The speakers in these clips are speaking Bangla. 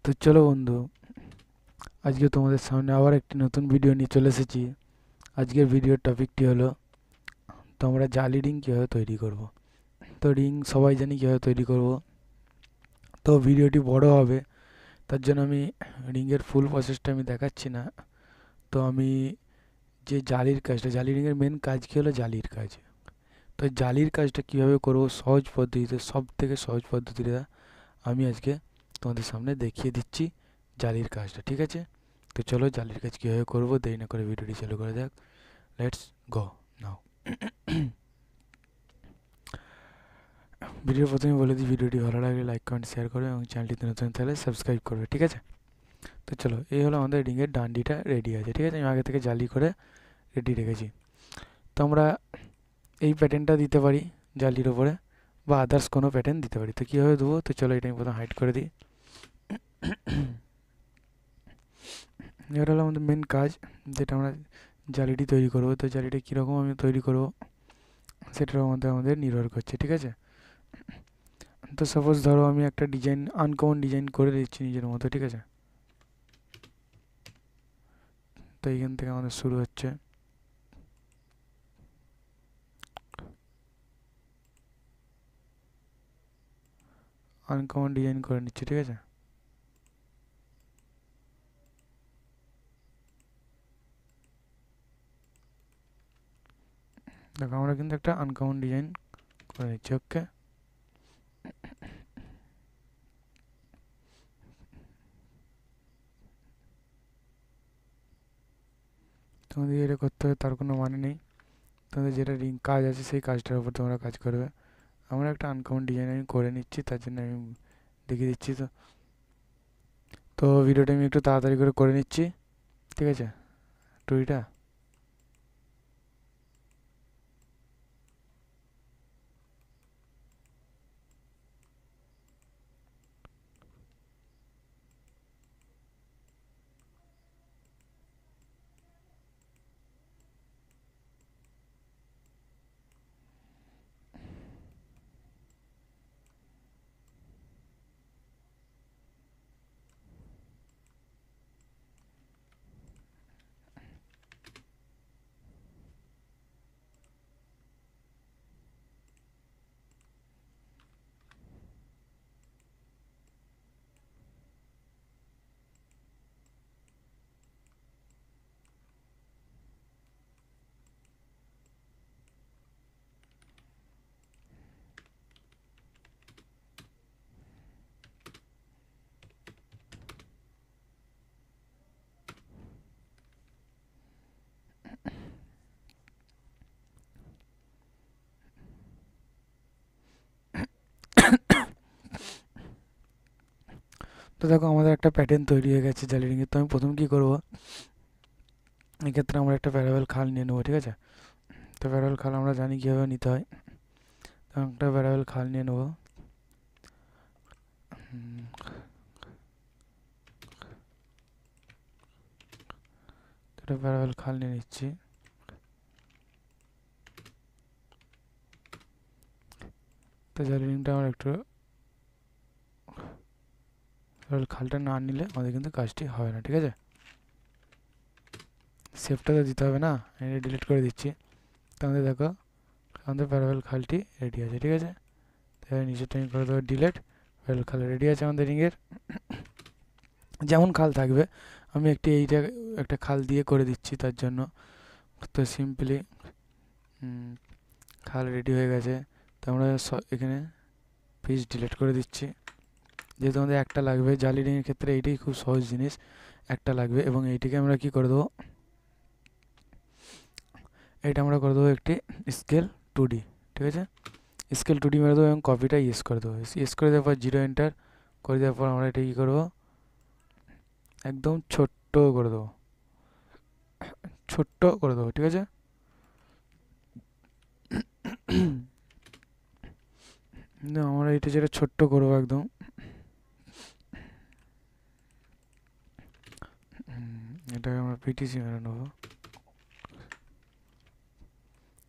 তো চলো বন্ধু, আজকে তোমাদের সামনে আবার একটি নতুন ভিডিও নিয়ে চলে এসেছি। আজকের ভিডিওর টপিকটি হলো তোমরা জালি রিং কীভাবে তৈরি করব। তো রিং সবাই জানি কীভাবে তৈরি করব। তো ভিডিওটি বড় হবে, তার জন্য আমি রিংয়ের ফুল প্রসেসটা আমি দেখাচ্ছি না। তো আমি যে জালির কাজটা, জালি রিংয়ের মেন কাজ কী হলো, জালির কাজ। তো জালির কাজটা কীভাবে করবো সহজ পদ্ধতিতে, সব থেকে সহজ পদ্ধতিটা আমি আজকে তোমাদের সামনে দেখিয়ে দিচ্ছি। জালির কাজটা, ঠিক আছে? তো চলো জালির কাজ কীভাবে করবো দেরি না করে ভিডিওটি চালু করা যাক। Let's go now. ভিডিও প্রথমে বলে দিই, ভিডিওটি ভালো লাগলে লাইক কমেন্ট শেয়ার করবে এবং চ্যানেলটিতে নতুন তাহলে সাবস্ক্রাইব করবে, ঠিক আছে? তো চলো, এই হলো আমাদের রিংয়ের ডান্ডিটা রেডি আছে, ঠিক আছে? আমি আগে থেকে জালি করে রেডি রেখেছি। তো আমরা এই প্যাটার্নটা দিতে পারি জালির ওপরে, বা আদার্স কোনো প্যাটার্ন দিতে পারি। তো কীভাবে দেবো, তো চলো এটা আমি প্রথম হাইড করে দিই। এটা হলো আমাদের মেন কাজ, যেটা আমরা জালিটি তৈরি করবো। তো জালিটা কীরকম আমি তৈরি করবো সেটার মধ্যে আমাদের নির্ভর করছে, ঠিক আছে? তো সাপোজ ধরো আমি একটা ডিজাইন, আনকমন ডিজাইন করে দিচ্ছি নিজের মতো, ঠিক আছে? তো এইখান থেকে আমাদের শুরু হচ্ছে। আনকমন ডিজাইন করে নিচ্ছি, ঠিক আছে? দেখো আমরা কিন্তু একটা আনকমন ডিজাইন করে নিচ্ছি। ওকে, তোমাদের এটা করতে হবে তার কোনো মানে নেই। তোমাদের যেটা রিং কাজ আছে সেই কাজটার উপর তোমরা কাজ করবে। আমরা একটা আনকমন ডিজাইন আমি করে নিচ্ছি, তার জন্য আমি দেখিয়ে দিচ্ছি। তো ভিডিওটা আমি একটু তাড়াতাড়ি করে নিচ্ছি, ঠিক আছে? টুইটা তো দেখো আমাদের একটা প্যাটার্ন তৈরি হয়ে গেছে জালি রিংয়ের। তো আমি প্রথম কী করবো, এক্ষেত্রে আমরা একটা প্যারাবেল খাল নিয়ে নেবো, ঠিক আছে? তো প্যারাবেল খাল আমরা জানি কীভাবে নিতে হয়। তো একটা প্যারাবেল খাল নিয়ে নেবো। একটা প্যারাবেল খাল নিয়ে নিচ্ছি। তো জালি রিংটা আমরা একটু প্যারাবেল খালটা না নিলে আমাদের কিন্তু কাজটি হবে না, ঠিক আছে? সেফটা তো দিতে হবে না, আমি ডিলিট করে দিচ্ছি। তো আমাদের দেখো আমাদের প্যারাবেল খালটি রেডি আছে, ঠিক আছে? তাহলে নিচেরটা আমি করে দেবো ডিলেট। প্যারাবেল খাল রেডি আছে আমাদের রিংয়ের। যেমন খাল থাকবে আমি এইটা একটা খাল দিয়ে করে দিচ্ছি তার জন্য। তো সিম্পলি খাল রেডি হয়ে গেছে। তো আমরা এখানে পিস ডিলিট করে দিচ্ছি, যেহেতু আমাদের একটা লাগবে। জালি রিংয়ের ক্ষেত্রে এইটাই খুব সহজ জিনিস, একটা লাগবে। এবং এইটিকে আমরা কি করে দেবো, এইটা আমরা করে দেবো একটি স্কেল 2D, ঠিক আছে? স্কেল 2D মেরে দেবো এবং কপিটা ইউজ করে দেবো। ইউজ করে দেওয়ার পর জিরো এন্টার করে দেওয়ার পর আমরা এটা কী করবো, একদম ছোট্ট করে দেবো, ছোট্ট করে দেবো, ঠিক আছে? না, আমরা এটা যেটা ছোট্ট করবো একদম, এটাকে আমরা পিটিসি মেরে নেবো।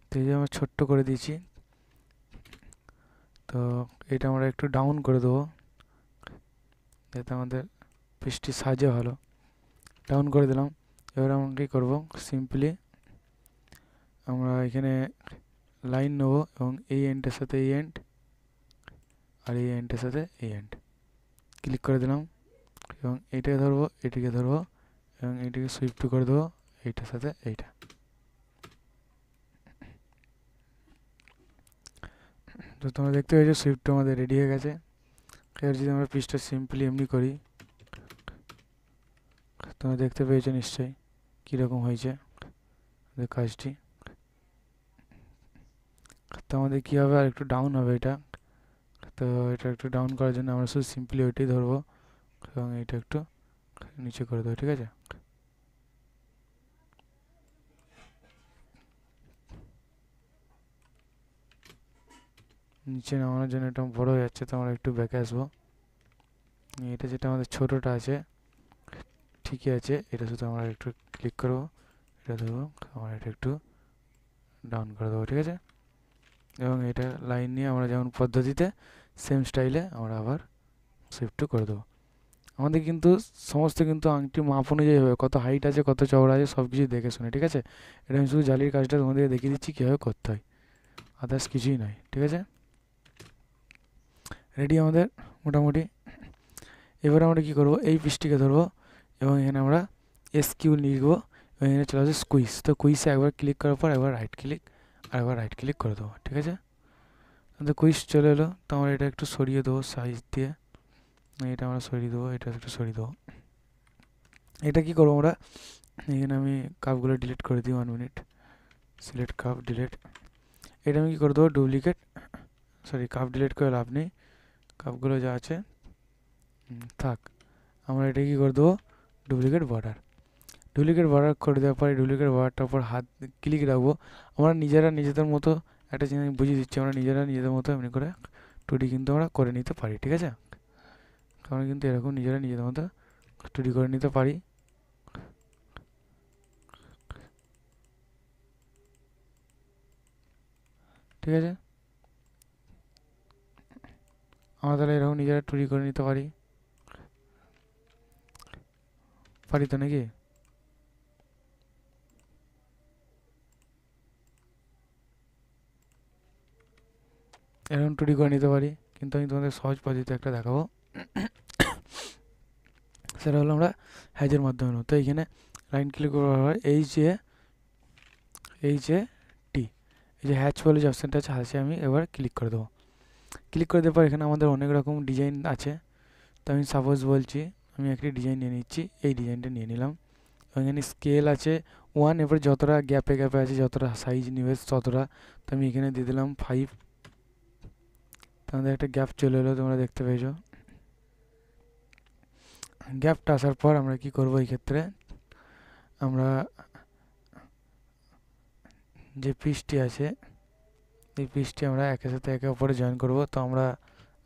তো এই যে আমরা ছোট্ট করে দিয়েছি। তো এটা আমরা একটু ডাউন করে দেবো, যাতে আমাদের পিসটি সাজে ভালো। ডাউন করে দিলাম। এবার আমরা কী করবো, সিম্পলি আমরা এখানে লাইন নেবো এবং এই এন্ডের সাথে এই এন্ড আর এই এন্ডের সাথে এই এন্ড ক্লিক করে দিলাম এবং এইটাকে ধরবো, এটিকে ধরবো এবং এইটাকে সুইফট করে দেবো এইটার সাথে এইটা। তো তোমরা দেখতে পেয়েছো সুইফট আমাদের রেডি হয়ে গেছে। এবার যদি আমরা পিসটা সিম্পলি এমনি করি, তোমরা দেখতে পেয়েছো নিশ্চয়ই কীরকম হয়েছে কাজটি। তো আমাদের কী হবে, আর একটু ডাউন হবে এটা। তো এটা একটু ডাউন করার জন্য আমরা শুধু সিম্পলি ওইটাই ধরবো এবং এটা একটু নিচে করে দেবো, ঠিক আছে। নিচে নামানোর জন্য এটা বড় হয়ে যাচ্ছে, তো আমরা একটু ব্যাকে আসবো। এটা যেটা আমাদের ছোটোটা আছে ঠিকই আছে, এটা শুধু আমরা একটু ক্লিক করবো, এটা ধরবো, আমরা এটা একটু ডাউন করে দেবো, ঠিক আছে। এবং এটা লাইন নিয়ে আমরা যেমন পদ্ধতিতে সেম স্টাইলে আমরা আবার শিফট করে দেবো। আমাদের কিন্তু সমস্ত কিন্তু আংটি মাপ অনুযায়ী হবে, কত হাইট আছে কত চওড়া আছে সব কিছু দেখে শুনে, ঠিক আছে। এটা আমি শুধু জালির কাজটা তোমাদেরকে দেখিয়ে দিচ্ছি কীভাবে করতে হয়, আদার্স কিছুই নয়, ঠিক আছে। রেডি আমাদের মোটামুটি। এবার আমরা কী করবো, এই পিসটিকে ধরবো এবং এখানে আমরা SQ লিখবো এবং এখানে চলে আসবে স্কুইজ। তো কুইজে একবার ক্লিক করার পর একবার রাইট ক্লিক আর একবার রাইট ক্লিক করে দেবো, ঠিক আছে। তো কুইজ চলে এলো, তো আমরা এটা একটু সরিয়ে দেবো সাইজ দিয়ে, এটা আমরা সরিয়ে দেবো, এটা একটু সরিয়ে দেবো। এটা কী করবো আমরা, এখানে আমি কাপগুলো ডিলিট করে দিই, 1 মিনিট, সিলেক্ট কাপ ডিলিট। এটা আমি কী করে দেবো, ডুপ্লিকেট, সরি কাপ ডিলিট করে লাভ নেই, কাপগুলো যা আছে থাক। আমরা এটা কী করে দেবো, ডুপ্লিকেট বর্ডার। ডুপ্লিকেট বর্ডার করে দেওয়ার পরে ডুপ্লিকেট বর্ডারটার উপর হাত ক্লিক রাখবো। আমরা নিজেরা নিজেদের মতো একটা জিনিস বুঝিয়ে দিচ্ছি, আমরা নিজেরা নিজেদের মতো এমনি করে 2D কিন্তু আমরা করে নিতে পারি, ঠিক আছে। আমরা কিন্তু এরকম নিজেরা নিজেদের মতো 2D করে নিতে পারি। ঠিক আছে, আমরা তাহলে এরকম নিজেরা 2D করে নিতে পারি, পারি তো নাকি। এরকম 2D করে নিতে পারি, কিন্তু আমি তোমাদের সহজ পদ্ধতি একটা দেখাবো, সেটা হলো আমরা হ্যাজের মাধ্যমে নেব। তো এইখানে লাইন ক্লিক করার পর এই যে টি, এই যে হ্যাচ বলে যে অপশানটা আছে হ্যাচে আমি এবার ক্লিক করে দেবো। ক্লিক করে দেওয়ার পর এখানে আমাদের অনেক রকম ডিজাইন আছে। তো আমি সাপোজ বলছি আমি একটি ডিজাইন নিয়ে নিচ্ছি, এই ডিজাইনটা নিয়ে নিলাম। এখানে স্কেল আছে 1, এবার যতটা গ্যাপে গ্যাপে আছে যতটা সাইজ নিবে ততটা। তো আমি এখানে দিয়ে দিলাম 5। তোমাদের একটা গ্যাপ চলে এলো, তোমরা দেখতে পেয়েছো। গ্যাপটা আসার পর আমরা কি করব, এই ক্ষেত্রে আমরা যে পিসটি আছে এই পিসটি আমরা একের সাথে একে অপরে জয়েন করব। তো আমরা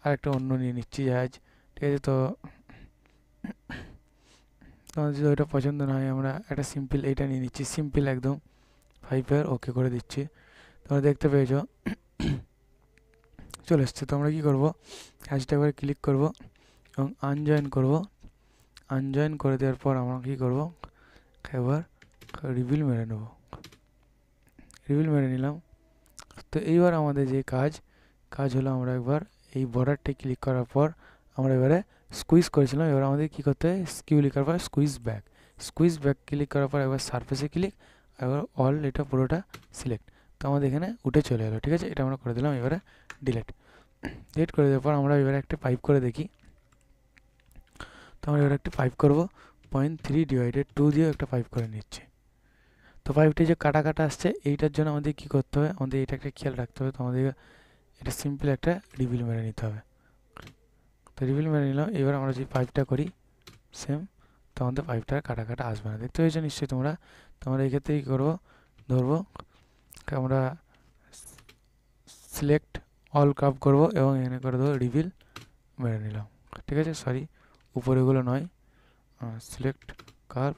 আরেকটা অন্য নিয়ে নিচ্ছি জাহাজ, ঠিক আছে। তো তোমার যদি ওইটা পছন্দ না হয় আমরা একটা সিম্পল এইটা নিয়ে নিচ্ছি, সিম্পল একদম 5 ওকে করে দিচ্ছি। তোমরা দেখতে পেয়েছো চলে এসছে। তো আমরা কী করবো, হ্যাশটা একবার ক্লিক করব এবং আনজয়েন করব। আনজয়েন করে দেওয়ার পর আমরা কী করব, এবার রিভিল মেরে নেব, রিভিল মেরে নিলাম। তো এইবার আমাদের যে কাজ হলো, আমরা একবার এই বর্ডারটা ক্লিক করার পর আমরা এবারে স্কুইজ করেছিলাম, এবার আমাদের কী করতে হয়, স্কিউ লিখার পর squeeze back, squeeze back click করার পর একবার সারফেসে ক্লিক, এবার অল এটা পুরোটা সিলেক্ট। তো আমাদের এখানে উঠে চলে এলো, ঠিক আছে। এটা আমরা করে দিলাম, এবারে ডিলিট করে দেওয়ার পর আমরা এবারে একটা পাইপ করে দেখি। তো আমরা এবারে একটা পাইপ করবো, 0.3/2 দিয়ে একটা পাইপ করে নিচ্ছি। তো পাইপটি যে কাটা কাটা আসছে এইটার জন্য আমাদের কী করতে হবে, আমাদের এটা একটা খেয়াল রাখতে হবে। তো আমাদের এটা সিম্পল একটা রিভিল মেরে নিতে হবে। তো রিভিল মেরে নিলাম। এবার আমরা যদি পাইপটা করি সেম, তো আমাদের পাইপটার কাটা কাটা আসবে না, দেখতে পেয়েছো নিশ্চয়ই তোমরা। তোমরা এই ক্ষেত্রে কী করবো, ধরবো আমরা সিলেক্ট অল কার্ভ করবো এবং এখানে করে দেবো রিভিল মেরে নিলাম, ঠিক আছে। সরি, উপরেগুলো নয়, সিলেক্ট কার্ভ,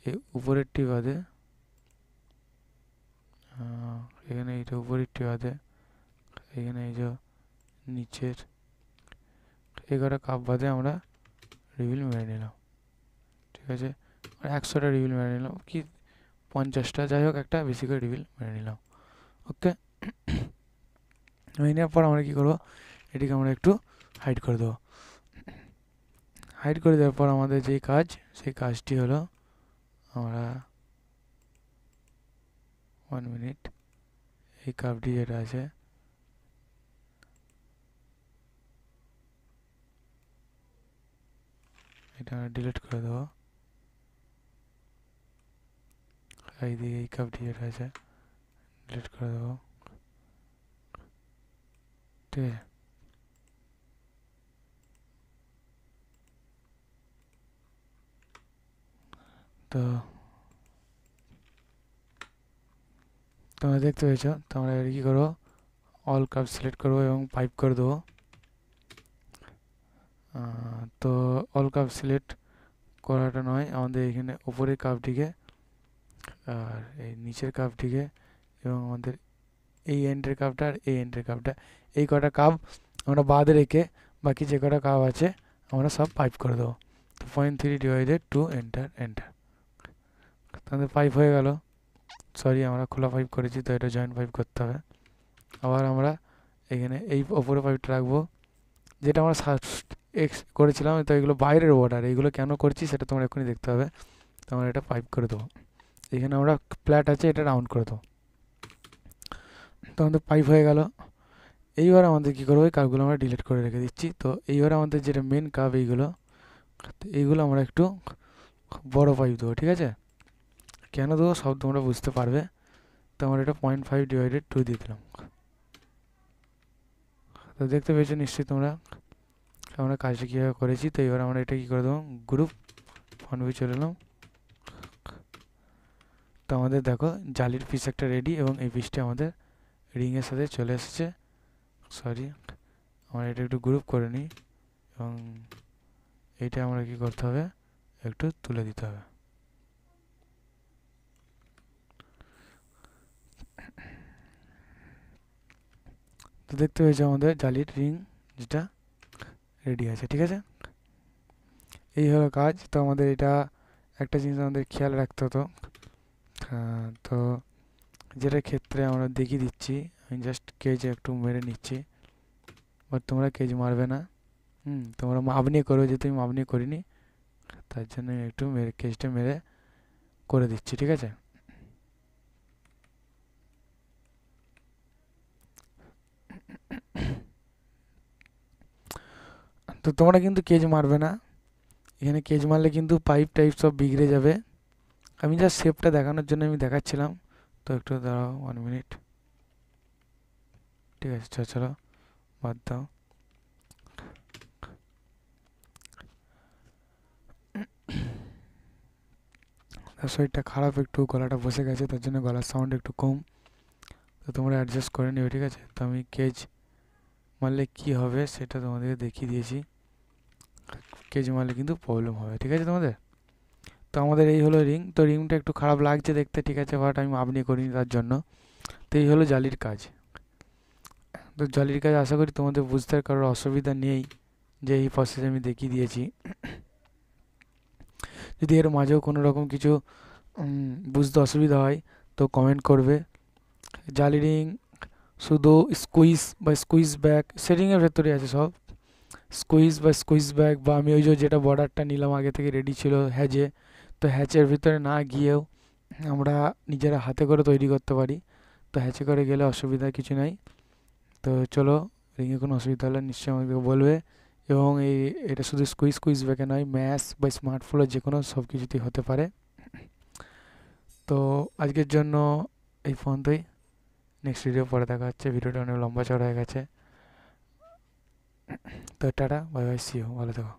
এই উপরেরটি বাদে, এখানে এইটা উপরেরটি বাদে, এখানে এই যে নিচের এগারো কাপ বাদে আমরা রিভিল মেরে নিলাম, ঠিক আছে, আর 100টা রিভিল মেরে নিলাম, কি 50টা, যাই হোক একটা বেশি করে রিভিল মেরে নিলাম। ওকে, মেরে নেওয়ার পর আমরা কী করবো, এটিকে আমরা একটু হাইড করে দেবো। হাইড করে দেওয়ার পর আমাদের যেই কাজ, সেই কাজটি হলো আমরা 1 মিনিট এই কার্ভটি যেটা আছে এটা আমরা ডিলিট করে দেবো। এইদিকে এই কার্ভটি যেটা আছে ডিলিট করে দেবো, ঠিক আছে। তো তোমরা দেখতে পেয়েছো, তো আমরা এবার কী করবো, অল কার্ভ সিলেক্ট করবো এবং পাইপ করে দেবো। তো অল কার্ভ সিলেক্ট করাটা নয়, আমাদের এখানে উপরের কার্ভটিকে আর এই নিচের কার্ভটিকে এবং আমাদের এই এন্ডের কার্ভটা আর এই এন্ডের কার্ভটা, এই কটা কার্ভ আমরা বাদে রেখে বাকি যে কটা কার্ভ আছে আমরা সব পাইপ করে দেবো। তো 0.3 ডিভাইডেড 2 এন্টার এন্টার, তাহলে পাইপ হয়ে গেল। সরি, আমরা খোলা পাইপ করেছি, তো এটা জয়েন্ট পাইপ করতে হবে। আবার আমরা এখানে এই ওপরে পাইপটা রাখবো, যেটা আমরা করেছিলাম। তো এগুলো বাইরের বর্ডার, এইগুলো কেন করছি সেটা তোমরা এক্ষুনি দেখতে হবে। তো আমরা এটা পাইপ করে দেবো। এখানে আমরা প্ল্যাট আছে, এটা রাউন্ড করে দেবো। তো আমাদের পাইপ হয়ে গেল। এইবার আমাদের কী করবো, এই কার্ভগুলো আমরা ডিলিট করে রেখে দিচ্ছি। তো এইবার আমাদের যেটা মেন কার্ভ এইগুলো আমরা একটু বড় পাইপ দেবো, ঠিক আছে। কেন দেবো সব তোমরা বুঝতে পারবে। তো আমরা এটা 0.5 ডিভাইডেড 2 দিয়ে দিলাম। তো দেখতে পেয়েছো নিশ্চয়ই তোমরা আমরা কাজটা কীভাবে করেছি। তো এবার আমরা এটা কী করে দেবো, গ্রুপ ফন্ট ভিউ চলে এলাম। তো আমাদের দেখো জালির পিস একটা রেডি এবং এই পিসটি আমাদের রিংয়ের সাথে চলে এসেছে। সরি, আমরা এটা একটু গ্রুপ করে নিই এবং এইটা আমরা কী করতে হবে, একটু তুলে দিতে হবে। তো দেখতে পেয়েছো আমাদের জালির রিং যেটা রেডি আছে, ঠিক আছে। এই হলো কাজ। তো আমাদের এটা একটা জিনিস আমাদের খেয়াল রাখতে হতো। তো যেটার ক্ষেত্রে আমরা দেখিয়ে দিচ্ছি, আমি জাস্ট কেজ একটু মেরে নিচ্ছি, বাট তোমরা কেজ মারবে না। তোমরা মাপ নিয়ে করবে, যেহেতু আমি মাপ নিয়ে করিনি তার জন্য আমি একটু কেজটা মেরে করে দিচ্ছি, ঠিক আছে। তো তোমরা কিন্তু কেজ মারবে না, এখানে কেজ মারলে কিন্তু পাইপ টাইপ সব বিগড়ে যাবে। আমি জাস্ট শেপটা দেখানোর জন্য আমি দেখাচ্ছিলাম। তো একটু দাঁড়াও 1 মিনিট, ঠিক আছে। চলো বাদ দাও। শরীরটা খারাপ, একটু গলাটা বসে গেছে, তার জন্য গলার সাউন্ড একটু কম। তো তোমরা অ্যাডজাস্ট করে নিও, ঠিক আছে। তো আমি কেজ মারলে কী হবে সেটা তোমাদেরকে দেখিয়ে দিয়েছি। কেজ মারলে কিন্তু প্রবলেম হবে, ঠিক আছে তোমাদের। তো আমাদের এই হলো রিং। তো রিংটা একটু খারাপ লাগছে দেখতে, ঠিক আছে, বাট আমি মাপ নিয়ে করিনি তার জন্য। তো এই হলো জালির কাজ। তো জালির কাজ আশা করি তোমাদের বুঝতে আর কারোর অসুবিধা নেই, যে এই প্রসেস আমি দেখিয়ে দিয়েছি। যদি এর মাঝেও কোনো রকম কিছু বুঝতে অসুবিধা হয় তো কমেন্ট করবে। জালি রিং শুধু স্কুইজ বা স্কুইজ ব্যাক সেটিংয়ের ভেতরে আছে সব। স্কুইজ বা স্কুইজ ব্যাক, বা আমি ওই যেটা বর্ডারটা নিলাম আগে থেকে রেডি ছিল হ্যাজে, তো হ্যাচের ভিতরে না গিয়েও আমরা নিজেরা হাতে করে তৈরি করতে পারি। তো হ্যাচে করে গেলে অসুবিধা কিছু নাই। তো চলো, রিংয়ে কোনো অসুবিধা হলে নিশ্চয়ই আমাকে বলবে। এবং এটা শুধু স্কুইজ ব্যাকে নয়, ম্যাশ বা স্মার্টফোনে যে কোনো সব কিছুতেই হতে পারে। তো আজকের জন্য এই পর্যন্তই। নেক্সট ভিডিও পরে দেখা হচ্ছে। ভিডিওটা অনেক লম্বা চড়া হয়ে গেছে। তো tata, bye bye, see you, ভালো থেকো।